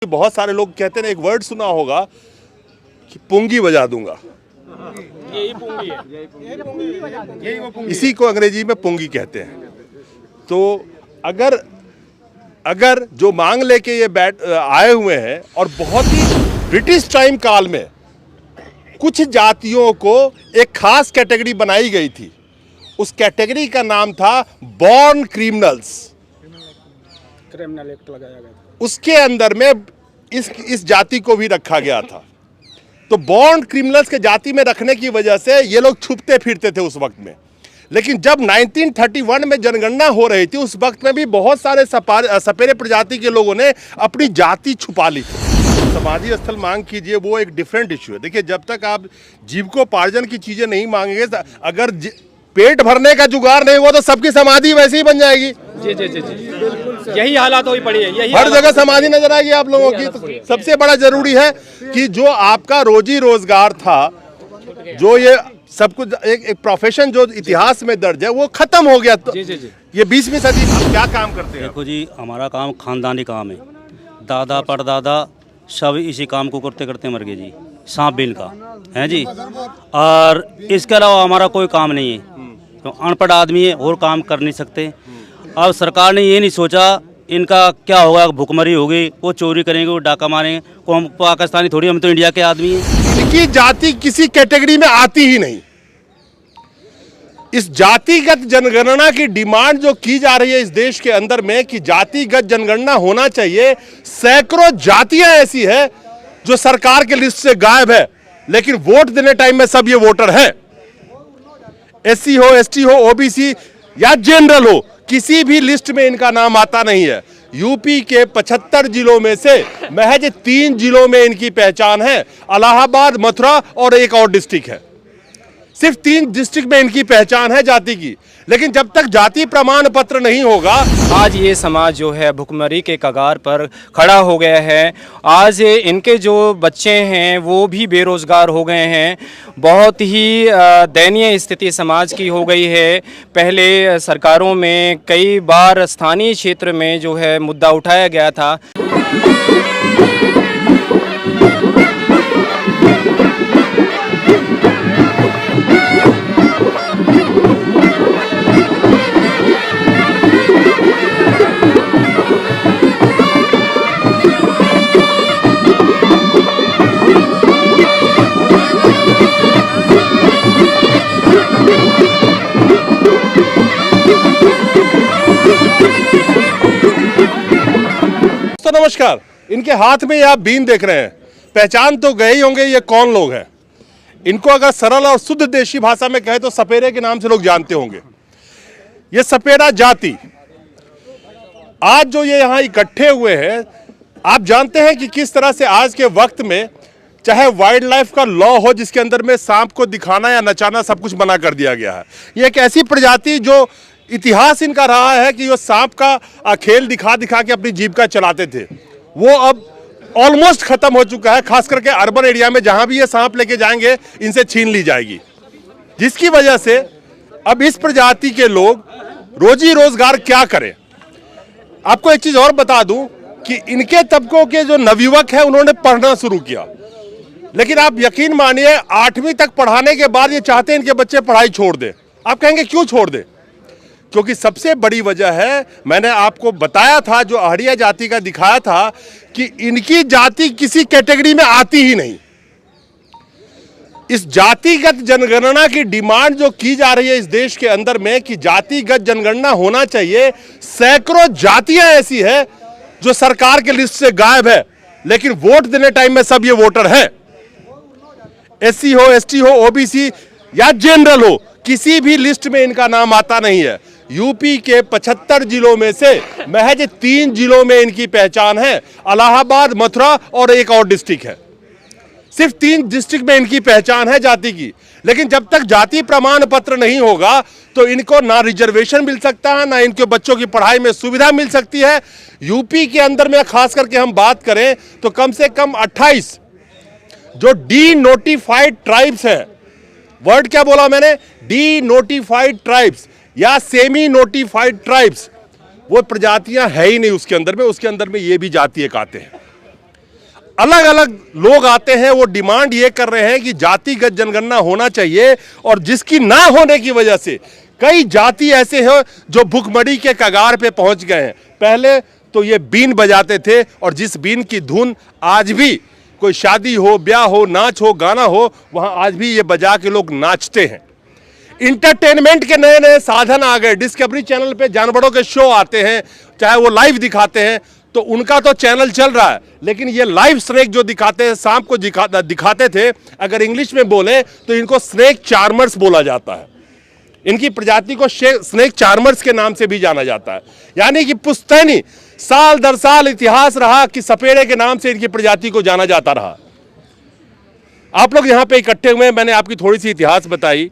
कि बहुत सारे लोग कहते हैं, एक वर्ड सुना होगा कि पुंगी बजा दूंगा। यही पुंगी है, यही वो पुंगी। इसी को अंग्रेजी में पुंगी कहते हैं। तो अगर जो मांग लेके ये आए हुए हैं, और बहुत ही ब्रिटिश टाइम काल में कुछ जातियों को एक खास कैटेगरी बनाई गई थी, उस कैटेगरी का नाम था बॉर्न क्रिमिनल्स। क्रिमिनल एक्ट लगाया गया था, उसके अंदर में इस जाति को भी रखा गया था। तो बॉर्न क्रिमिनल्स के जाति में रखने की वजह से ये लोग छुपते फिरते थे उस वक्त में। लेकिन जब 1931 में जनगणना हो रही थी, उस वक्त में भी बहुत सारे सपेरे प्रजाति के लोगों ने अपनी जाति छुपा ली थी। समाधि स्थल मांग कीजिए, वो एक डिफरेंट इश्यू है। देखिए, जब तक आप जीविकोपार्जन की चीजें नहीं मांगेंगे, अगर पेट भरने का जुगाड़ नहीं हुआ तो सबकी समाधि वैसे ही बन जाएगी। जी जी जी जी, यही हालात हुई पड़ी है, यही हर जगह समाधि नजर आएगी आप लोगों की। तो सबसे बड़ा जरूरी है कि जो आपका रोजी रोजगार था, जो ये सब कुछ एक प्रोफेशन जो इतिहास में दर्ज है, वो खत्म हो गया। तो जी जी जी, ये 20वीं सदी में क्या काम करते हैं? देखो जी, हमारा काम खानदानी काम है। दादा परदादा सब इसी काम को करते करते मर गए जी, सांप बिल का है जी। और इसके अलावा हमारा कोई काम नहीं है, तो अनपढ़ आदमी है और काम कर नहीं सकते। अब सरकार ने ये नहीं सोचा इनका क्या होगा, भुखमरी होगी, वो चोरी करेंगे, वो डाका मारेंगे, को हम पाकिस्तानी थोड़ी, हम तो इंडिया के आदमी हैं। इनकी जाति किसी कैटेगरी में आती ही नहीं। इस जातिगत जनगणना की डिमांड जो की जा रही है इस देश के अंदर में कि जातिगत जनगणना होना चाहिए, सैकड़ों जातियां ऐसी है जो सरकार के लिस्ट से गायब है, लेकिन वोट देने टाइम में सब ये वोटर है। एससी हो, एसटी हो, ओबीसी या जनरल हो, किसी भी लिस्ट में इनका नाम आता नहीं है। यूपी के 75 जिलों में से महज 3 जिलों में इनकी पहचान है, इलाहाबाद, मथुरा और एक और डिस्ट्रिक्ट है। सिर्फ 3 डिस्ट्रिक्ट में इनकी पहचान है जाति की। लेकिन जब तक जाति प्रमाण पत्र नहीं होगा, आज ये समाज जो है भुखमरी के कगार पर खड़ा हो गया है। आज इनके जो बच्चे हैं वो भी बेरोजगार हो गए हैं। बहुत ही दयनीय स्थिति समाज की हो गई है। पहले सरकारों में कई बार स्थानीय क्षेत्र में जो है मुद्दा उठाया गया था। तो नमस्कार, इनके हाथ में आप बीन देख रहे हैं, पहचान तो गए ही होंगे ये कौन लोग हैं। इनको अगर सरल और शुद्ध देशी भाषा में कहे तो सपेरे के नाम से लोग जानते होंगे। ये सपेरा जाति आज जो ये यहाँ इकट्ठे हुए हैं, आप जानते हैं कि किस तरह से आज के वक्त में चाहे वाइल्ड लाइफ का लॉ हो जिसके अंदर में सांप को दिखाना या नचाना सब कुछ मना कर दिया गया है। ये एक ऐसी प्रजाति जो इतिहास इनका रहा है कि वो सांप का खेल दिखा दिखा के अपनी जीविका चलाते थे, वो अब ऑलमोस्ट खत्म हो चुका है। खास करके अर्बन एरिया में जहां भी ये सांप लेके जाएंगे इनसे छीन ली जाएगी, जिसकी वजह से अब इस प्रजाति के लोग रोजी रोजगार क्या करें। आपको एक चीज और बता दूं कि इनके तबकों के जो नवयुवक हैं उन्होंने पढ़ना शुरू किया, लेकिन आप यकीन मानिए 8वीं तक पढ़ाने के बाद ये चाहते हैं इनके बच्चे पढ़ाई छोड़ दें। आप कहेंगे क्यों छोड़ दें? क्योंकि सबसे बड़ी वजह है, मैंने आपको बताया था, जो आहड़िया जाति का दिखाया था कि इनकी जाति किसी कैटेगरी में आती ही नहीं। इस जातिगत जनगणना की डिमांड जो की जा रही है इस देश के अंदर में कि जातिगत जनगणना होना चाहिए, सैकड़ों जातियां ऐसी है जो सरकार के लिस्ट से गायब है, लेकिन वोट देने टाइम में सब ये वोटर है। एससी हो, एसटी हो, ओबीसी या जनरल हो, किसी भी लिस्ट में इनका नाम आता नहीं है। यूपी के 75 जिलों में से महज 3 जिलों में इनकी पहचान है, इलाहाबाद, मथुरा और एक और डिस्ट्रिक्ट है। सिर्फ 3 डिस्ट्रिक्ट में इनकी पहचान है जाति की। लेकिन जब तक जाति प्रमाण पत्र नहीं होगा तो इनको ना रिजर्वेशन मिल सकता है, ना इनके बच्चों की पढ़ाई में सुविधा मिल सकती है। यूपी के अंदर में खास करके हम बात करें तो कम से कम 28 जो डी नोटिफाइड ट्राइब्स हैं। वर्ड क्या बोला मैंने? डी नोटिफाइड ट्राइब्स या सेमी नोटिफाइड ट्राइब्स, वो प्रजातियां है ही नहीं उसके अंदर में। उसके अंदर में ये भी जाति एक आते हैं। अलग अलग लोग आते हैं, वो डिमांड ये कर रहे हैं कि जातिगत जनगणना होना चाहिए, और जिसकी ना होने की वजह से कई जाति ऐसे हैं जो भुखमरी के कगार पे पहुंच गए हैं। पहले तो ये बीन बजाते थे, और जिस बीन की धुन आज भी कोई शादी हो, ब्याह हो, नाच हो, गाना हो, वहां आज भी ये बजा के लोग नाचते हैं। इंटरटेनमेंट के नए नए साधन आ गए। डिस्कवरी चैनल पे जानवरों के शो आते हैं, चाहे वो लाइव दिखाते हैं, तो उनका तो चैनल चल रहा है, लेकिन ये लाइव स्नेक जो दिखाते हैं, सांप को दिखाते थे, अगर इंग्लिश में बोले तो इनको स्नेक चार्मर्स बोला जाता है। इनकी प्रजाति को स्नेक चार्मर्स के नाम से भी जाना जाता है। यानी कि पुश्तैनी साल दर साल इतिहास रहा कि सपेरे के नाम से इनकी प्रजाति को जाना जाता रहा। आप लोग यहां पे इकट्ठे हुए, मैंने आपकी थोड़ी सी इतिहास बताई।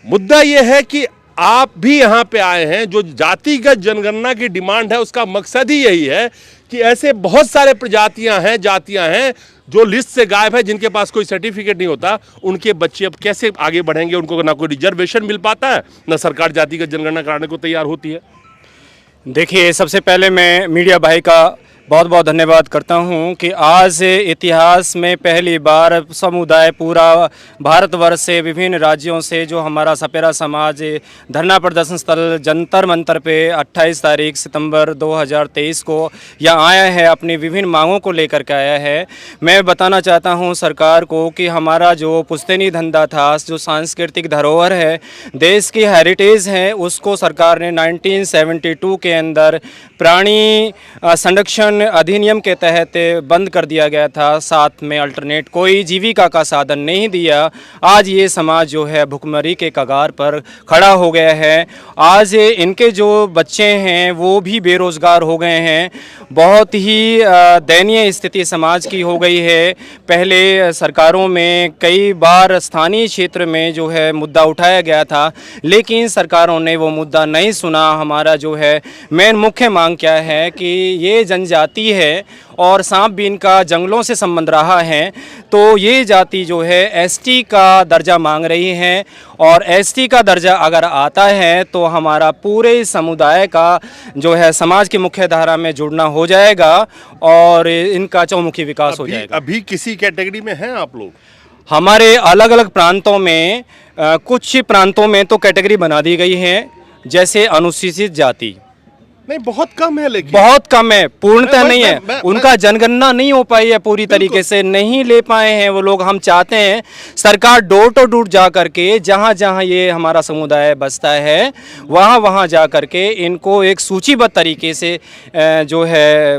मुद्दा यह है कि आप भी यहां पे आए हैं, जो जातिगत जनगणना की डिमांड है उसका मकसद ही यही है कि ऐसे बहुत सारे प्रजातियां हैं, जातियां हैं जो लिस्ट से गायब है, जिनके पास कोई सर्टिफिकेट नहीं होता। उनके बच्चे अब कैसे आगे बढ़ेंगे? उनको ना कोई रिजर्वेशन मिल पाता है, ना सरकार जातिगत जनगणना कराने को तैयार होती है। देखिए, सबसे पहले मैं मीडिया भाई का बहुत बहुत धन्यवाद करता हूं कि आज इतिहास में पहली बार समुदाय पूरा भारतवर्ष से, विभिन्न राज्यों से जो हमारा सपेरा समाज धरना प्रदर्शन स्थल जंतर मंतर पे 28 तारीख सितंबर 2023 को यहाँ आया है, अपनी विभिन्न मांगों को लेकर के आया है। मैं बताना चाहता हूँ सरकार को कि हमारा जो पुश्तैनी धंधा था, जो सांस्कृतिक धरोहर है, देश की हेरिटेज है, उसको सरकार ने 1972 के अंदर प्राणी संरक्षण अधिनियम के तहत बंद कर दिया गया था। साथ में अल्टरनेट कोई जीविका का साधन नहीं दिया। आज ये समाज जो है भुखमरी के कगार पर खड़ा हो गया है। आज इनके जो बच्चे हैं वो भी बेरोज़गार हो गए हैं। बहुत ही दयनीय स्थिति समाज की हो गई है। पहले सरकारों में कई बार स्थानीय क्षेत्र में जो है मुद्दा उठाया गया था, लेकिन सरकारों ने वो मुद्दा नहीं सुना। हमारा जो है मेन मुख्य मांग क्या है कि ये जनजाति है और सांप बीन का जंगलों से संबंध रहा है, तो ये जाति जो है एसटी का दर्जा मांग रही है, और एसटी का दर्जा अगर आता है तो हमारा पूरे समुदाय का जो है समाज की मुख्य धारा में जुड़ना हो जाएगा और इनका चौमुखी विकास हो जाएगा। अभी किसी कैटेगरी में हैं आप लोग? हमारे अलग अलग प्रांतों में कुछ प्रांतों में तो कैटेगरी बना दी गई है, जैसे अनुसूचित जाति। नहीं, बहुत कम है, लेकिन बहुत कम है, पूर्णतः नहीं है। उनका मैं जनगणना नहीं हो पाई है, पूरी तरीके से नहीं ले पाए हैं वो लोग। हम चाहते हैं सरकार डोर टू डोर जा करके, जहाँ जहाँ ये हमारा समुदाय बसता है वहाँ वहाँ जा करके इनको एक सूचीबद्ध तरीके से जो है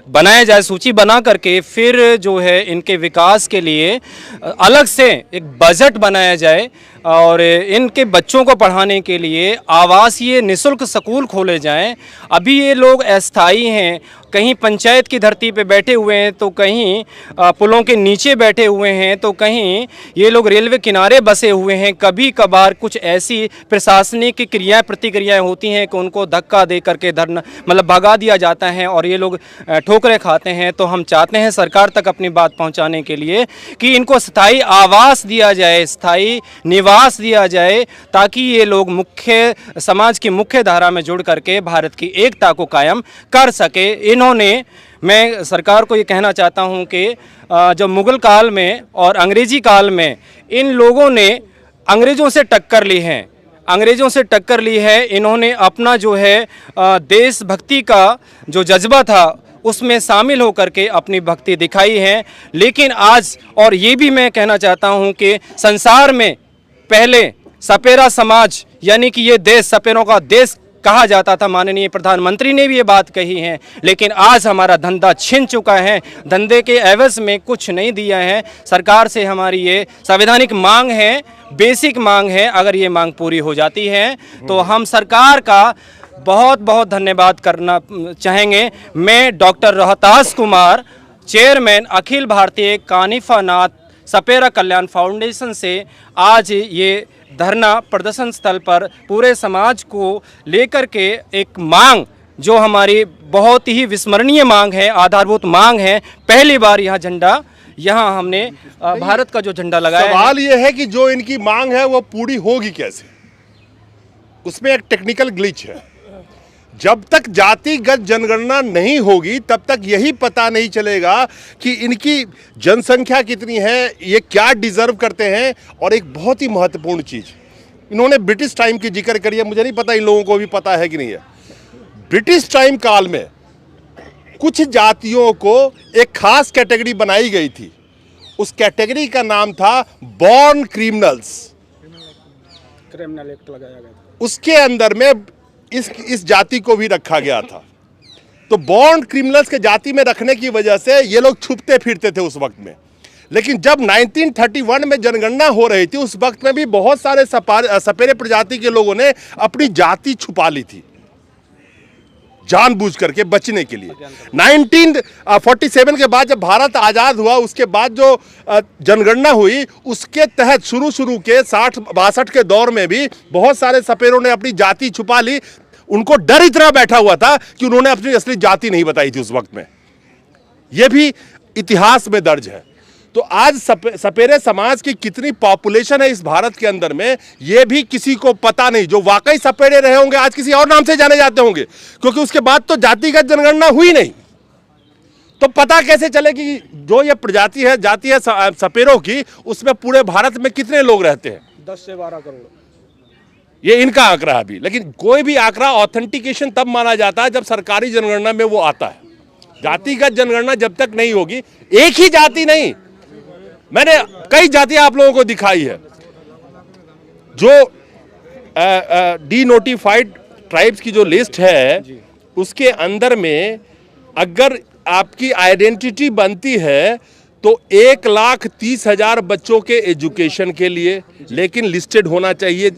बनाया जाए। सूची बना करके फिर जो है इनके विकास के लिए अलग से एक बजट बनाया जाए, और इनके बच्चों को पढ़ाने के लिए आवासीय निःशुल्क स्कूल खोले जाएं। अभी ये लोग अस्थायी हैं, कहीं पंचायत की धरती पे बैठे हुए हैं, तो कहीं पुलों के नीचे बैठे हुए हैं, तो कहीं ये लोग रेलवे किनारे बसे हुए हैं। कभी कभार कुछ ऐसी प्रशासनिक क्रियाएं प्रतिक्रियाएं होती हैं कि उनको धक्का दे करके धरना मतलब भगा दिया जाता है और ये लोग ठोकरें खाते हैं। तो हम चाहते हैं सरकार तक अपनी बात पहुंचाने के लिए कि इनको स्थायी आवास दिया जाए, स्थायी निवास दिया जाए, ताकि ये लोग मुख्य समाज की मुख्य धारा में जुड़ करके भारत की एकता को कायम कर सके। मैं सरकार को ये कहना चाहता हूँ कि जब मुग़ल काल में और अंग्रेजी काल में इन लोगों ने अंग्रेज़ों से टक्कर ली है, इन्होंने अपना जो है देशभक्ति का जो जज्बा था उसमें शामिल होकर के अपनी भक्ति दिखाई है। लेकिन आज, और ये भी मैं कहना चाहता हूँ कि संसार में पहले सपेरा समाज यानी कि ये देश सपेरों का देश कहा जाता था, माननीय प्रधानमंत्री ने भी ये बात कही है। लेकिन आज हमारा धंधा छिन चुका है, धंधे के एवज में कुछ नहीं दिया है। सरकार से हमारी ये संवैधानिक मांग है, बेसिक मांग है। अगर ये मांग पूरी हो जाती है तो हम सरकार का बहुत बहुत धन्यवाद करना चाहेंगे। मैं डॉक्टर रोहतास कुमार, चेयरमैन अखिल भारतीय कानिफा नाथ सपेरा कल्याण फाउंडेशन से आज ये धरना प्रदर्शन स्थल पर पूरे समाज को लेकर के एक मांग, जो हमारी बहुत ही विस्मरणीय मांग है, आधारभूत मांग है। पहली बार यहाँ हमने भारत का जो झंडा लगाया। सवाल ये है कि जो इनकी मांग है वो पूरी होगी कैसे? उसमें एक टेक्निकल ग्लिच है। जब तक जातिगत जनगणना नहीं होगी तब तक यही पता नहीं चलेगा कि इनकी जनसंख्या कितनी है, ये क्या डिजर्व करते हैं। और एक बहुत ही महत्वपूर्ण चीज, इन्होंने ब्रिटिश टाइम की जिक्र करी है, मुझे नहीं पता इन लोगों को भी पता है कि नहीं है। ब्रिटिश टाइम काल में कुछ जातियों को एक खास कैटेगरी बनाई गई थी, उस कैटेगरी का नाम था बॉर्न क्रिमिनल्स। क्रिमिनल एक्ट लगाया गया था। उसके अंदर में इस जाति को भी रखा गया था। तो बॉर्न क्रिमिनल्स के जाति में रखने की वजह से ये लोग छुपते फिरते थे उस वक्त में। लेकिन जब 1931 में जनगणना हो रही थी, उस वक्त में भी बहुत सारे सपेरे प्रजाति के लोगों ने अपनी जाति छुपा ली थी जानबूझ करके बचने के लिए। 1947 के बाद जब भारत आज़ाद हुआ, उसके बाद जो जनगणना हुई, उसके तहत शुरू के 60-62 के दौर में भी बहुत सारे सपेरों ने अपनी जाति छुपा ली। उनको डर इतना बैठा हुआ था कि उन्होंने अपनी असली जाति नहीं बताई थी उस वक्त में। यह भी इतिहास में दर्ज है। तो आज सपेरे समाज की कितनी पॉपुलेशन है इस भारत के अंदर में, यह भी किसी को पता नहीं। जो वाकई सपेरे रहे होंगे आज किसी और नाम से जाने जाते होंगे, क्योंकि उसके बाद तो जातिगत जनगणना हुई नहीं। तो पता कैसे चले कि जो ये प्रजाति है, जाति है सपेरों की, उसमें पूरे भारत में कितने लोग रहते हैं? 10 से 12 करोड़। ये इनका आंकड़ा है अभी। लेकिन कोई भी आंकड़ा ऑथेंटिकेशन तब माना जाता है जब सरकारी जनगणना में वो आता है। जातिगत जनगणना जब तक नहीं होगी, एक ही जाति नहीं, मैंने कई जातियां आप लोगों को दिखाई है। जो डीनोटिफाइड ट्राइब्स की जो लिस्ट है, उसके अंदर में अगर आपकी आइडेंटिटी बनती है तो 1,30,000 बच्चों के एजुकेशन के लिए, लेकिन लिस्टेड होना चाहिए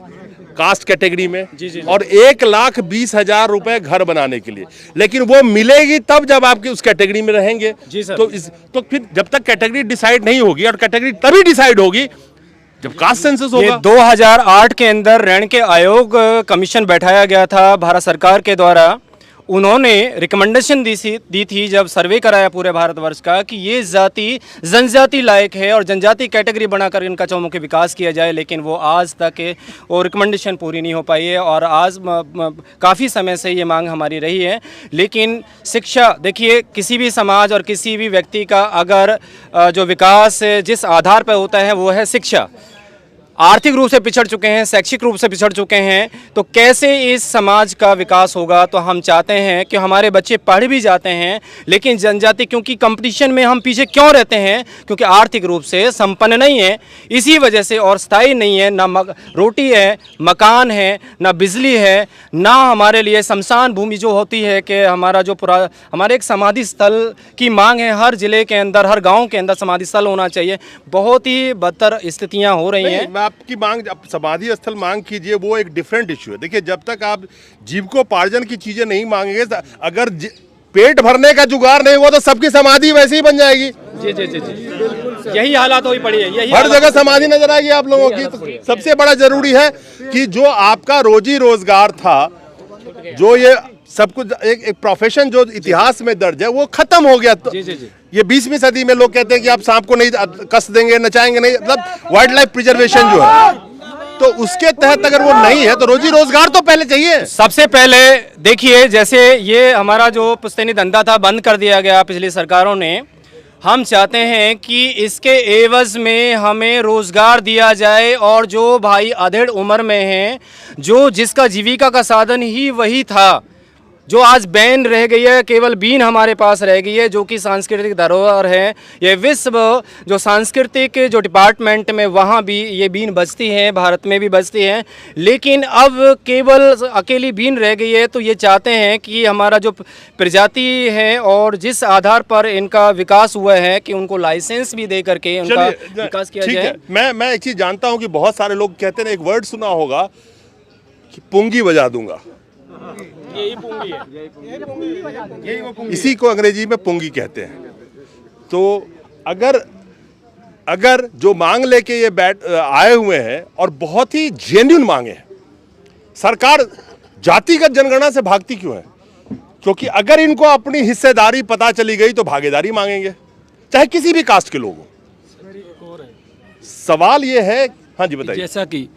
कास्ट कैटेगरी में, और 1,20,000 रुपए घर बनाने के लिए। लेकिन वो मिलेगी तब जब आपके उस कैटेगरी में रहेंगे। जी सर। तो फिर जब तक कैटेगरी डिसाइड नहीं होगी, और कैटेगरी तभी डिसाइड होगी जब कास्ट सेंसस ये होगा। 2008 के अंदर रेणके आयोग कमीशन बैठाया गया था भारत सरकार के द्वारा। उन्होंने रिकमेंडेशन दी थी जब सर्वे कराया पूरे भारतवर्ष का कि ये जाति जनजाति लायक है और जनजाति कैटेगरी बनाकर इनका चौमुखी विकास किया जाए। लेकिन वो आज तक वो रिकमेंडेशन पूरी नहीं हो पाई है और आज काफ़ी समय से ये मांग हमारी रही है। लेकिन शिक्षा, देखिए, किसी भी समाज और किसी भी व्यक्ति का अगर जो विकास जिस आधार पर होता है वो है शिक्षा। आर्थिक रूप से पिछड़ चुके हैं, शैक्षिक रूप से पिछड़ चुके हैं, तो कैसे इस समाज का विकास होगा? तो हम चाहते हैं कि हमारे बच्चे पढ़ भी जाते हैं, लेकिन जनजाति, क्योंकि कंपटीशन में हम पीछे क्यों रहते हैं? क्योंकि आर्थिक रूप से संपन्न नहीं है, इसी वजह से, और स्थायी नहीं है। ना रोटी है, मकान है, ना बिजली है, ना हमारे लिए शमशान भूमि जो होती है कि हमारा जो हमारे एक समाधि स्थल की मांग है। हर जिले के अंदर, हर गाँव के अंदर समाधि स्थल होना चाहिए। बहुत ही बदतर स्थितियाँ हो रही हैं। आपकी मांग, समाधि स्थल मांग कीजिए, वो एक डिफरेंट इश्यू है। देखिए, जब तक आप जीविकोपार्जन की चीजें नहीं मांगेंगे, अगर पेट भरने का जुगाड़ नहीं हुआ तो सबकी समाधि वैसे ही बन जाएगी। जी जी जी जी, यही हालात हो पड़ी है। यही हर जगह समाधि नजर आएगी आप लोगों की। तो सबसे बड़ा जरूरी है कि जो आपका रोजी रोजगार था, जो ये सब कुछ एक प्रोफेशन जो इतिहास में दर्ज है, वो खत्म हो गया। तो ये 20वीं सदी में लोग कहते हैं कि आप सांप को नहीं कस देंगे, नचाएंगे नहीं, मतलब वाइल्ड लाइफ प्रिजर्वेशन जो है, तो उसके तहत अगर वो नहीं है तो रोजी रोजगार तो पहले चाहिए। सबसे पहले देखिए, जैसे ये हमारा जो पुश्तैनी धंधा था बंद कर दिया गया पिछली सरकारों ने। हम चाहते हैं कि इसके एवज में हमें रोजगार दिया जाए, और जो भाई अधेड़ उम्र में हैं, जो जिसका जीविका का साधन ही वही था, जो आज बैन रह गई है, केवल बीन हमारे पास रह गई है, जो कि सांस्कृतिक धरोहर है। ये विश्व जो सांस्कृतिक जो डिपार्टमेंट में, वहाँ भी ये बीन बजती है, भारत में भी बजती है। लेकिन अब केवल अकेली बीन रह गई है। तो ये चाहते हैं कि हमारा जो प्रजाति है और जिस आधार पर इनका विकास हुआ है, कि उनको लाइसेंस भी दे करके उनका विकास किया जाए। मैं एक चीज़ जानता हूँ कि बहुत सारे लोग कहते हैं, एक वर्ड सुना होगा कि पुंगी बजा दूंगा। यही पुंगी है, इसी को अंग्रेजी में पुंगी कहते हैं। तो अगर जो मांग लेके ये आए हुए हैं, और बहुत ही जेन्युइन मांगे हैं, सरकार जातिगत जनगणना से भागती क्यों है? क्योंकि अगर इनको अपनी हिस्सेदारी पता चली गई तो भागीदारी मांगेंगे, चाहे किसी भी कास्ट के लोग हों। सवाल ये है, हाँ जी बताइए। जैसा कि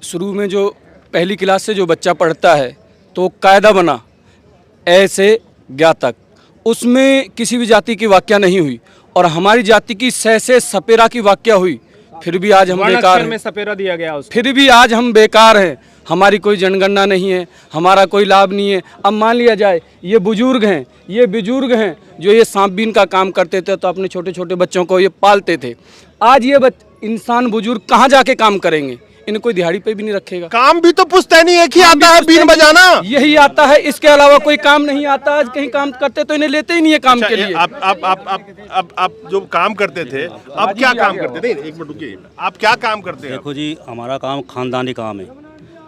शुरू में जो पहली क्लास से जो बच्चा पढ़ता है तो कायदा बना ऐसे ज्ञातक, उसमें किसी भी जाति की वाक्या नहीं हुई और हमारी जाति की से सपेरा की वाक्या हुई, फिर भी आज हम बेकार वर्णाक्षर में हैं। सपेरा दिया गया उसको। फिर भी आज हम बेकार हैं, हमारी कोई जनगणना नहीं है, हमारा कोई लाभ नहीं है। अब मान लिया जाए ये बुजुर्ग हैं जो ये सांप बीन का काम करते थे तो अपने छोटे छोटे बच्चों को ये पालते थे। आज ये इंसान बुजुर्ग कहाँ जाके काम करेंगे? इन्हें कोई दिहाड़ी पे भी नहीं रखेगा। काम भी तो पुश्तैनी एक ही आता है, बीन बजाना। यही आता है, इसके अलावा कोई काम नहीं आता। आज कहीं काम करते तो इन्हें लेते ही नहीं है काम के लिए। आप जो काम करते थे, अब क्या काम करते थे? एक मिनट रुकिए, आप क्या काम करते हैं? देखो जी, हमारा काम खानदानी काम है।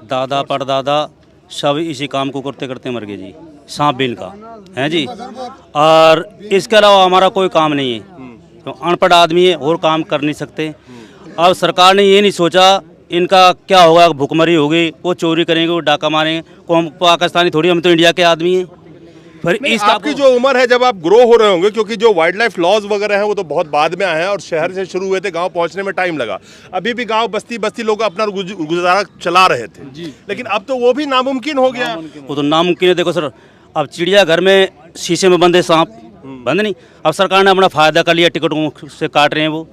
दादा परदादा सब इसी काम को करते करते मर गए जी, सांप बीन का है जी। और इसके अलावा हमारा कोई काम नहीं है, तो अनपढ़ आदमी है और काम कर नहीं सकते। अब सरकार ने ये नहीं सोचा इनका क्या होगा, भुखमरी होगी, वो चोरी करेंगे, वो डाका मारेंगे, को हम पाकिस्तानी थोड़ी, हम तो इंडिया के आदमी हैं। फिर नहीं, इस आपकी जो उम्र है जब आप ग्रो हो रहे होंगे, क्योंकि जो वाइल्ड लाइफ लॉज वगैरह हैं वो तो बहुत बाद में आए हैं और शहर से शुरू हुए थे, गांव पहुंचने में टाइम लगा। अभी भी गांव बस्ती बस्ती लोग अपना गुजारा चला रहे थे, लेकिन अब तो वो भी नामुमकिन हो गया। वो तो नामुमकिन है। देखो सर, अब चिड़ियाघर में शीशे में बंद है सांप, बंद नहीं। अब सरकार ने अपना फायदा कर लिया, टिकटों से काट रहे हैं वो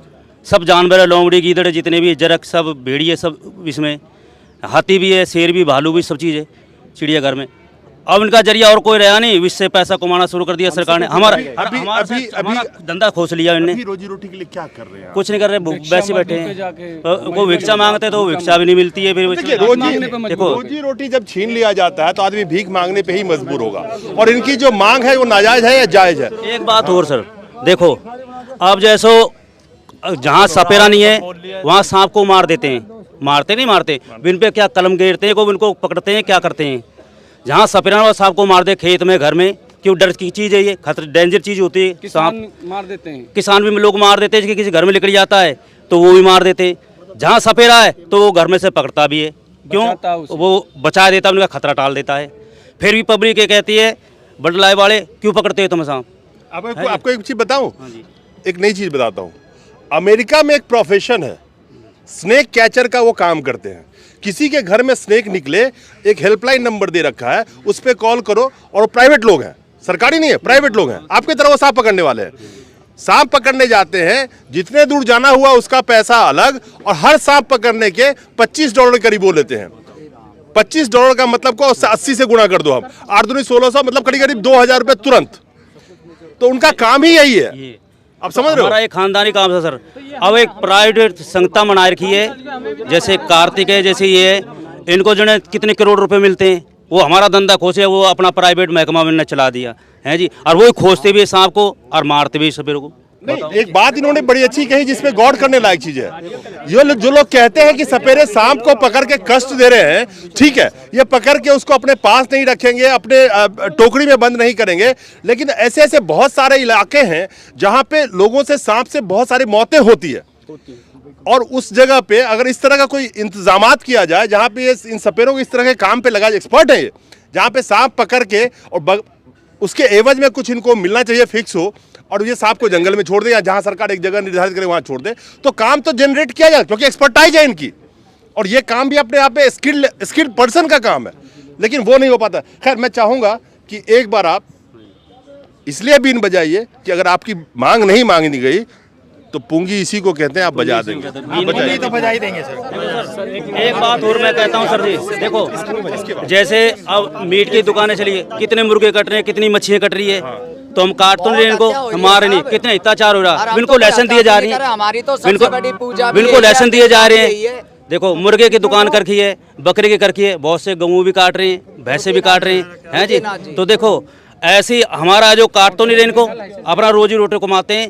सब जानवर, लोमड़ी गीदड़ जितने भी जरक सब भेड़िए सब इसमें, हाथी भी है, शेर भी, भालू भी, सब चीज़ है चिड़ियाघर में। अब इनका जरिया और कोई रहा नहीं, इससे पैसा कमाना शुरू कर दिया सरकार ने। हमारा धंधा खोस लिया इनने। रोजी रोटी के लिए क्या कर रहे हैं? कुछ नहीं कर रहे, वैसे बैठे हैं। वो भिक्षा मांगते तो भिक्षा भी नहीं मिलती है। फिर देखो, रोजी रोटी जब छीन लिया जाता है तो आदमी भीख मांगने पे ही मजबूर होगा। और इनकी जो मांग है वो नाजायज है या जायज है? एक बात और सर, देखो अब जैसो जहाँ सपेरा नहीं है वहाँ सांप को मार देते हैं, मारते नहीं मारते, बिन पे क्या कलम घेरते हैं, को इनको पकड़ते हैं, क्या करते हैं। जहाँ सपेरा और सांप को मार दे खेत में, घर में, क्यों डर की चीज़ है ये, खतरे डेंजर चीज़ होती है। सांप मार देते हैं, किसान भी लोग मार देते हैं, कि किसी घर में निकल जाता है तो वो भी मार देते हैं। जहाँ सपेरा है तो वो घर में से पकड़ता भी है, क्यों? वो बचा देता है, उनका खतरा टाल देता है। फिर भी पब्लिक ये कहती है बडलाई वाले क्यों पकड़ते हो तुम सांप? आपको एक चीज़ बताऊँ, एक नई चीज़ बताता हूँ। अमेरिका में एक प्रोफेशन है, स्नेक कैचर का वो काम करते हैं। किसी के घर में स्नेक निकले, एक हेल्पलाइन नंबर दे रखा है, उस पर कॉल करो, और वो प्राइवेट लोग हैं, सरकारी नहीं है, प्राइवेट लोग हैं, आपकी तरह वो सांप पकड़ने वाले हैं। सांप पकड़ने जाते हैं, जितने दूर जाना हुआ उसका पैसा अलग, और हर सांप पकड़ने के $25 करीब वो लेते हैं। $25 का मतलब को 80 से गुणा कर दो, हम 8 दूनी 1600, मतलब करीब करीब 2000 रुपये तुरंत। तो उनका काम ही यही है, आप समझ रहे हो? हमारा एक खानदानी काम है सर। अब एक प्राइवेट संस्था बना रखी है, जैसे कार्तिक है, जैसे ये है, इनको जो है कितने करोड़ रुपए मिलते हैं, वो हमारा धंधा खोसे, वो अपना प्राइवेट महकमा में चला दिया है जी। और वो खोजते भी सांप को और मारते भी सपेरे को। नहीं, एक बात इन्होंने बड़ी अच्छी कही जिसमें गौर करने लायक चीज है। ये जो लोग कहते हैं कि सपेरे सांप को पकड़ के कष्ट दे रहे हैं, ठीक है, ये पकड़ के उसको अपने पास नहीं रखेंगे, अपने टोकरी में बंद नहीं करेंगे, लेकिन ऐसे ऐसे बहुत सारे इलाके हैं जहां पे लोगों से सांप से बहुत सारी मौतें होती है। और उस जगह पे अगर इस तरह का कोई इंतजामात किया जाए जहां पे इन सपेरों को इस तरह के काम पे लगा, एक्सपर्ट है ये, जहां पे सांप पकड़ के और उसके एवज में कुछ इनको मिलना चाहिए फिक्स हो, और ये सांप को जंगल में छोड़ दे या जहां सरकार एक जगह निर्धारित करे वहां छोड़ दे, तो काम तो जनरेट किया जाए, क्योंकि एक्सपर्टाइज है इनकी, और ये काम भी अपने आप में स्किल्ड पर्सन का काम है, लेकिन वो नहीं हो पाता। खैर, मैं चाहूंगा कि एक बार आप इसलिए बीन बजाइए कि अगर आपकी मांग नहीं मांगी गई तो पूंगी इसी को कहते हैं, आप बजा देंगे। तो बजा ही देंगे सर। एक बात और मैं कहता हूँ सर जी, देखो जैसे अब मीट की दुकानें चली है, कितने मुर्गे कट रहे हैं, कितनी मच्छियाँ कट रही है, तो हम काट तो नहीं रहे इनको, हमारे नहीं, कितने अत्याचार हो रहा है, इनको लाइसेंस दिए जा रही है, इनको लाइसेंस दिए जा रहे हैं। देखो मुर्गे की दुकान कर रखी है, बकरे की कर रखी है, बहुत से गऊ भी काट रहे हैं, भैंसे भी काट रहे हैं जी। तो देखो ऐसे हमारा जो काट तो नहीं रहे इनको, अपना रोजी रोटी कमाते हैं,